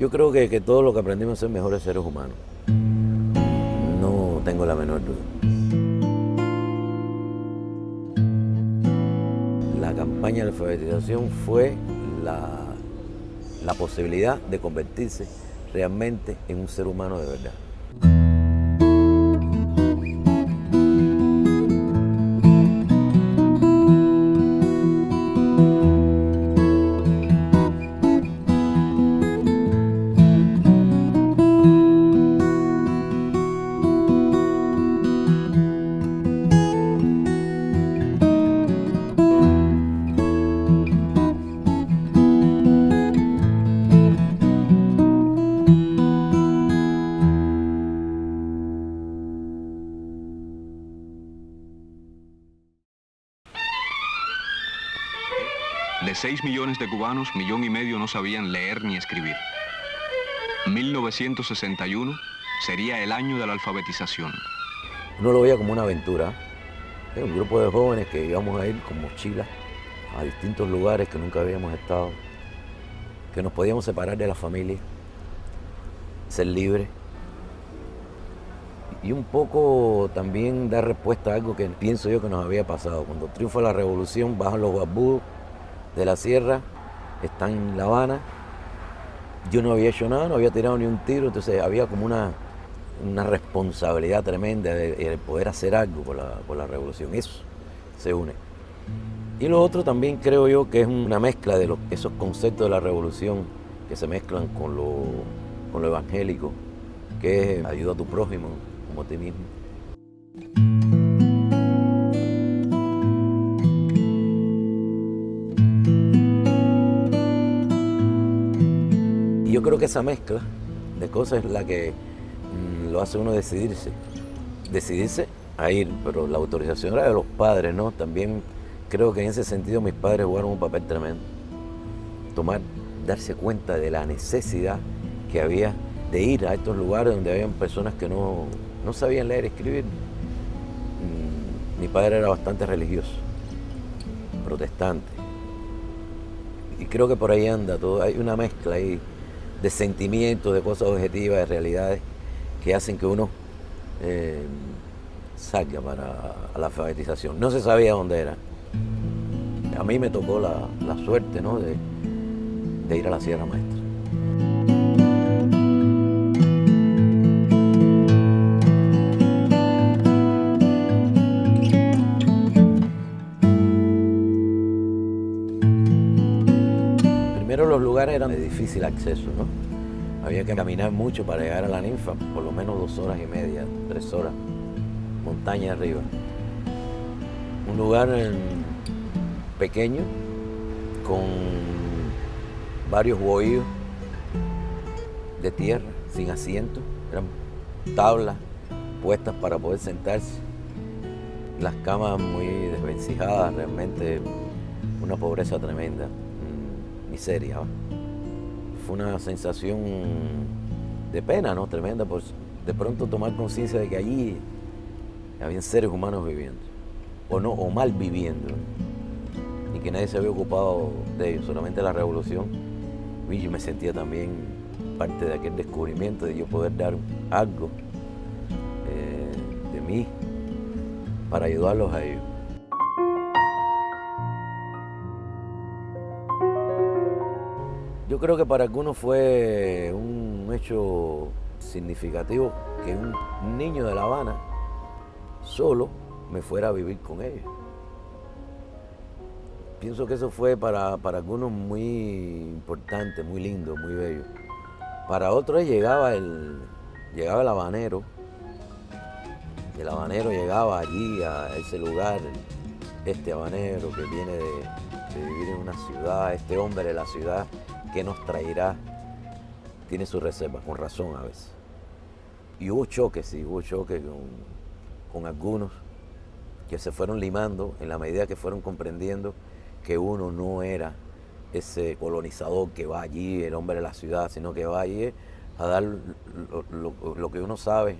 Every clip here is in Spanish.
Yo creo que todo lo que aprendimos a ser mejores seres humanos. No tengo la menor duda. La campaña de alfabetización fue la posibilidad de convertirse realmente en un ser humano de verdad. De 6 millones de cubanos, 1,5 millones no sabían leer ni escribir. 1961 sería el año de la alfabetización. Uno lo veía como una aventura. Un grupo de jóvenes que íbamos a ir con mochilas a distintos lugares que nunca habíamos estado, que nos podíamos separar de la familia, ser libres y un poco también dar respuesta a algo que pienso yo que nos había pasado. Cuando triunfa la revolución, bajan los barbudos de la sierra, están en La Habana. Yo no había hecho nada, no había tirado ni un tiro, entonces había como una responsabilidad tremenda de poder hacer algo por la revolución. Eso se une. Y lo otro también creo yo que es una mezcla de esos conceptos de la revolución que se mezclan con lo evangélico, que es ayuda a tu prójimo como a ti mismo. Y yo creo que esa mezcla de cosas es la que lo hace uno decidirse a ir, pero la autorización era de los padres, ¿no? También creo que en ese sentido mis padres jugaron un papel tremendo. Darse cuenta de la necesidad que había de ir a estos lugares donde habían personas que no sabían leer y escribir. Mi padre era bastante religioso, protestante. Y creo que por ahí anda todo, hay una mezcla ahí de sentimientos, de cosas objetivas, de realidades que hacen que uno salga para la alfabetización. No se sabía dónde era. A mí me tocó la suerte, ¿no?, de ir a la Sierra Maestra. Primero los lugares eran de difícil acceso, ¿no? Había que caminar mucho para llegar a la ninfa, por lo menos 2 horas y media, 3 horas, montaña arriba. Un lugar pequeño, con varios bohíos de tierra, sin asiento, eran tablas puestas para poder sentarse. Las camas muy desvencijadas, realmente una pobreza tremenda, miseria, ¿va? Fue una sensación de pena, ¿no?, tremenda, por de pronto tomar conciencia de que allí habían seres humanos viviendo, o mal viviendo, y que nadie se había ocupado de ellos, solamente la revolución. Y yo me sentía también parte de aquel descubrimiento de yo poder dar algo de mí para ayudarlos a ellos. Yo creo que para algunos fue un hecho significativo que un niño de La Habana solo me fuera a vivir con ellos. Pienso que eso fue para algunos muy importante, muy lindo, muy bello. Para otros llegaba el habanero. El habanero llegaba allí, a ese lugar, este habanero que viene de vivir en una ciudad, este hombre de la ciudad, ¿qué nos traerá? Tiene sus reservas, con razón a veces. Y hubo choques con algunos que se fueron limando en la medida que fueron comprendiendo que uno no era ese colonizador que va allí, el hombre de la ciudad, sino que va allí a dar lo que uno sabe.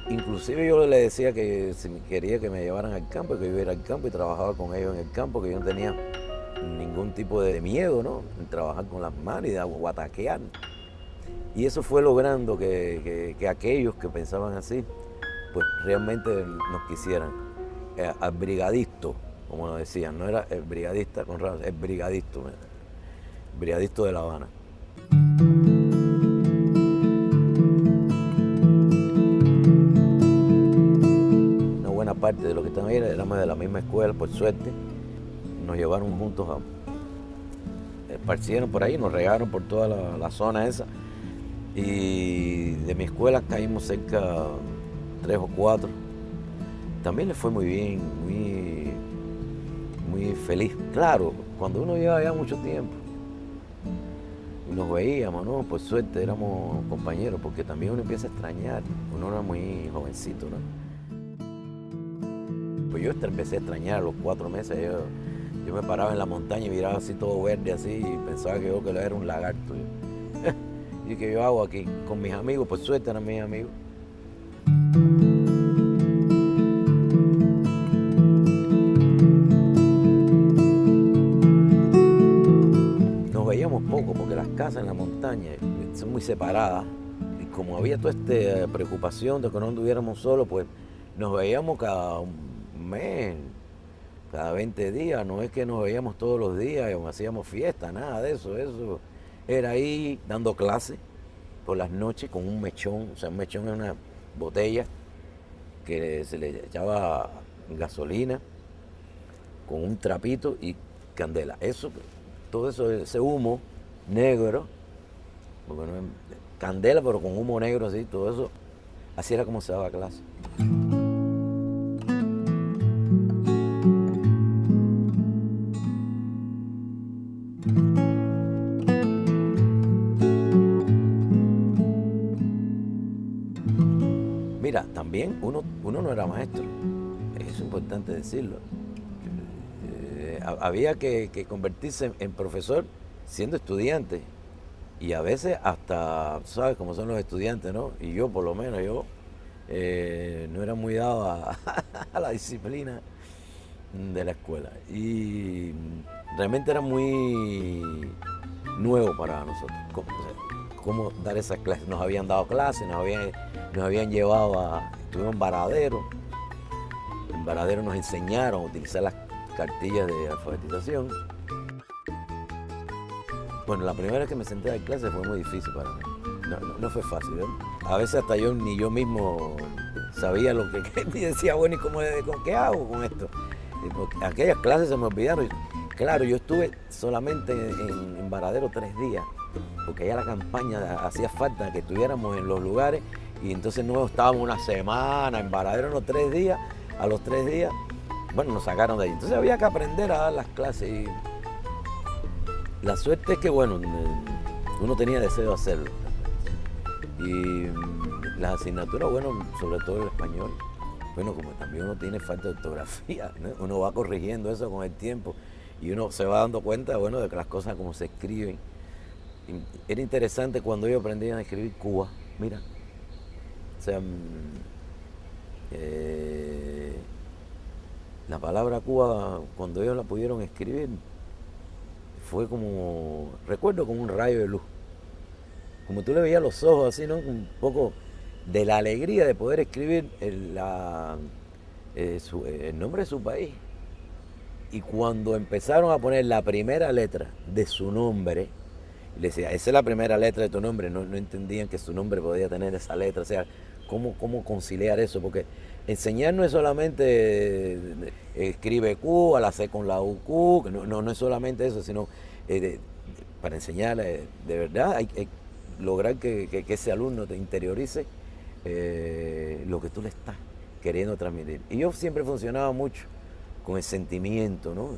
Inclusive yo le decía que si quería que me llevaran al campo, que yo iba al campo y trabajaba con ellos en el campo, que yo no tenía ningún tipo de miedo, ¿no? En trabajar con las manos y de guataquear. Y eso fue logrando que aquellos que pensaban así, pues realmente nos quisieran. Al brigadisto, como nos decían, no era el brigadista con razón, el brigadisto de La Habana. Una buena parte de los que estaban ahí éramos de la misma escuela, por suerte. Nos llevaron juntos, esparcieron por ahí, nos regaron por toda la zona esa. Y de mi escuela caímos cerca 3 o 4. También le fue muy bien, muy feliz. Claro, cuando uno lleva ya mucho tiempo y nos veíamos, ¿no? Por suerte éramos compañeros, porque también uno empieza a extrañar. Uno era muy jovencito, ¿no? Pues yo empecé a extrañar a los 4 meses. Yo me paraba en la montaña y miraba así todo verde así y pensaba que yo era un lagarto. ¿Y qué yo hago aquí? Con mis amigos, por suerte eran mis amigos. Nos veíamos poco porque las casas en la montaña son muy separadas. Y como había toda esta preocupación de que no anduviéramos solos, pues nos veíamos cada un mes, cada 20 días. No es que nos veíamos todos los días y hacíamos fiesta, nada de eso. Eso era ahí dando clases por las noches con un mechón. O sea, un mechón es una botella que se le echaba gasolina con un trapito y candela. Eso, todo eso, ese humo negro, porque no es candela, pero con humo negro así, todo eso, así era como se daba clase. Mira, también uno no era maestro, es importante decirlo. Había que convertirse en profesor siendo estudiante y a veces hasta, ¿sabes cómo son los estudiantes, no? Y yo, por lo menos, no era muy dado a la disciplina de la escuela y realmente era muy nuevo para nosotros. Cómo dar esas clases. Nos habían dado clases, nos habían llevado estuvimos en Varadero. En Varadero nos enseñaron a utilizar las cartillas de alfabetización. Bueno, la primera vez que me senté a dar clases fue muy difícil para mí. No fue fácil, ¿eh? A veces hasta ni yo mismo sabía lo que y decía, bueno, ¿y qué hago con esto? Porque aquellas clases se me olvidaron. Claro, yo estuve solamente en Varadero 3 días, porque ya la campaña hacía falta que estuviéramos en los lugares y entonces no estábamos una semana en Varadero, no 3 días. A los 3 días, bueno, nos sacaron de ahí. Entonces había que aprender a dar las clases y la suerte es que, bueno, uno tenía deseo de hacerlo. Y las asignaturas, bueno, sobre todo el español, bueno, como también uno tiene falta de ortografía, ¿no? Uno va corrigiendo eso con el tiempo y uno se va dando cuenta, bueno, de que las cosas como se escriben. Era interesante cuando ellos aprendían a escribir Cuba, mira. O sea, la palabra Cuba, cuando ellos la pudieron escribir, fue como, recuerdo como un rayo de luz. Como tú le veías los ojos así, ¿no? Un poco de la alegría de poder escribir el nombre de su país. Y cuando empezaron a poner la primera letra de su nombre, le decía, esa es la primera letra de tu nombre, no entendían que su nombre podía tener esa letra. O sea, ¿cómo conciliar eso? Porque enseñar no es solamente escribe Q, a la C con la UQ, que no es solamente eso, sino para enseñar de verdad hay lograr que ese alumno te interiorice lo que tú le estás queriendo transmitir. Y yo siempre funcionaba mucho con el sentimiento, ¿no?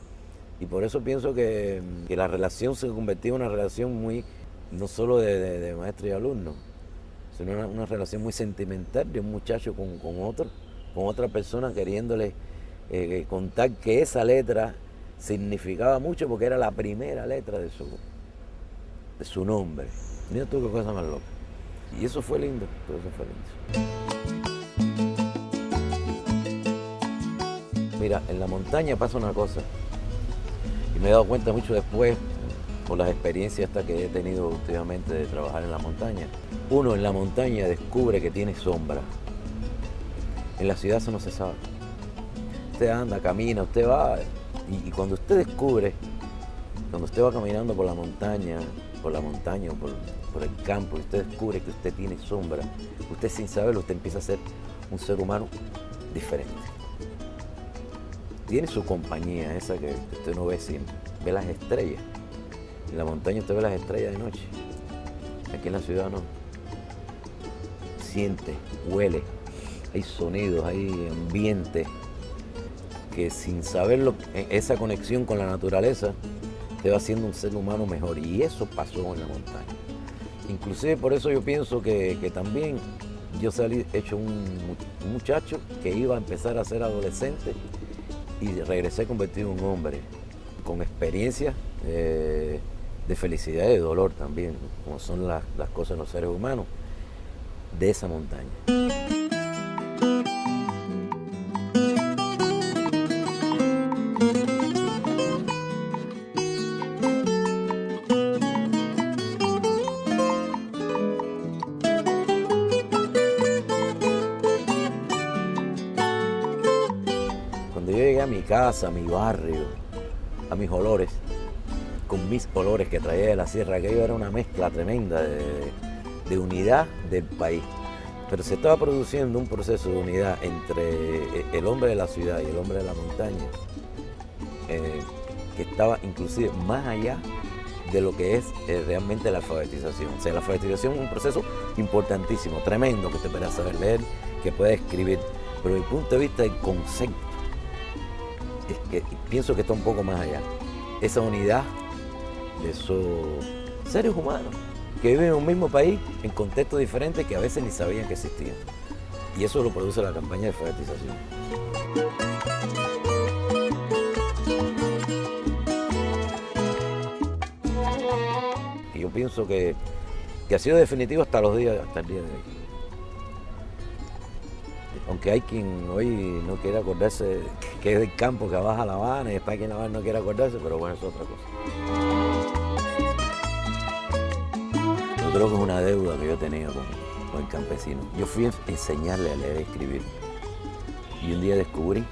Y por eso pienso que la relación se convertía en una relación muy, no solo de maestro y alumno, sino una relación muy sentimental de un muchacho con otra persona queriéndole contar que esa letra significaba mucho porque era la primera letra de su nombre. Mira tú qué cosa más loca. Y eso fue lindo, todo eso fue lindo. Mira, en la montaña pasa una cosa. me he dado cuenta mucho después, por las experiencias estas que he tenido últimamente de trabajar en la montaña. Uno en la montaña descubre que tiene sombra. En la ciudad eso no se sabe. Usted anda, camina, usted va, y cuando usted descubre, cuando usted va caminando por la montaña o por el campo, y usted descubre que usted tiene sombra, usted sin saberlo, usted empieza a ser un ser humano diferente. Tiene su compañía, esa que usted no ve siempre. Ve las estrellas. En la montaña usted ve las estrellas de noche. Aquí en la ciudad no. Siente, huele, hay sonidos, hay ambiente que sin saberlo, esa conexión con la naturaleza te va haciendo un ser humano mejor. Y eso pasó en la montaña. Inclusive por eso yo pienso que también yo salí hecho un muchacho que iba a empezar a ser adolescente y regresé convertido en un hombre con experiencias de felicidad y de dolor también, como son las cosas en los seres humanos, de esa montaña. Cuando yo llegué a mi casa, a mi barrio, a mis olores, con mis olores que traía de la sierra, aquello era una mezcla tremenda de unidad del país. Pero se estaba produciendo un proceso de unidad entre el hombre de la ciudad y el hombre de la montaña, que estaba inclusive más allá de lo que es realmente la alfabetización. O sea, la alfabetización es un proceso importantísimo, tremendo, que usted puede saber leer, que puede escribir, pero desde el punto de vista del concepto, es que pienso que está un poco más allá. Esa unidad de esos seres humanos que viven en un mismo país en contextos diferentes que a veces ni sabían que existían. Y eso lo produce la campaña de alfabetización. Y yo pienso que ha sido definitivo hasta el día de hoy. Aunque hay quien hoy no quiere acordarse que es del campo, que baja a La Habana, y después aquí en La Habana no quiere acordarse, pero bueno, eso es otra cosa. Yo creo que es una deuda que yo tenía con el campesino. Yo fui a enseñarle a leer y escribir. Y un día descubrí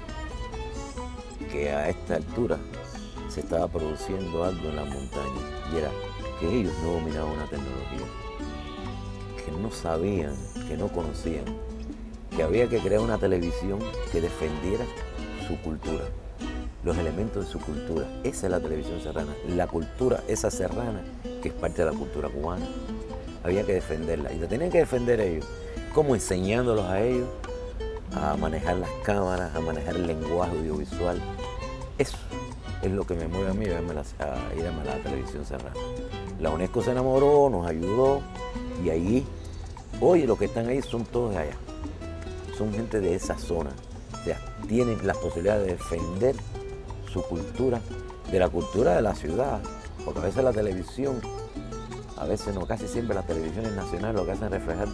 que a esta altura se estaba produciendo algo en la montaña. Y era que ellos no dominaban una tecnología, que no sabían, que no conocían, que había que crear una televisión que defendiera su cultura, los elementos de su cultura. Esa es la televisión serrana, la cultura, esa serrana, que es parte de la cultura cubana. Había que defenderla y la tenían que defender ellos, como enseñándolos a ellos a manejar las cámaras, a manejar el lenguaje audiovisual. Eso es lo que me mueve a mí a irme a la televisión serrana. La UNESCO se enamoró, nos ayudó y allí, hoy los que están ahí son todos de allá. Son gente de esa zona, o sea, tienen la posibilidad de defender su cultura, de la cultura de la ciudad, porque a veces la televisión, a veces no, casi siempre las televisiones nacionales lo que hacen es reflejar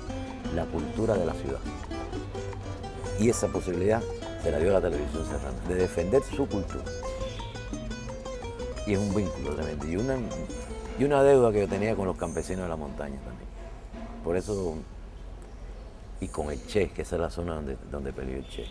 la cultura de la ciudad. Y esa posibilidad se la dio la televisión serrana, de defender su cultura. Y es un vínculo tremendo, y una deuda que yo tenía con los campesinos de la montaña también. Por eso, y con el Che, que esa es la zona donde peleó el Che.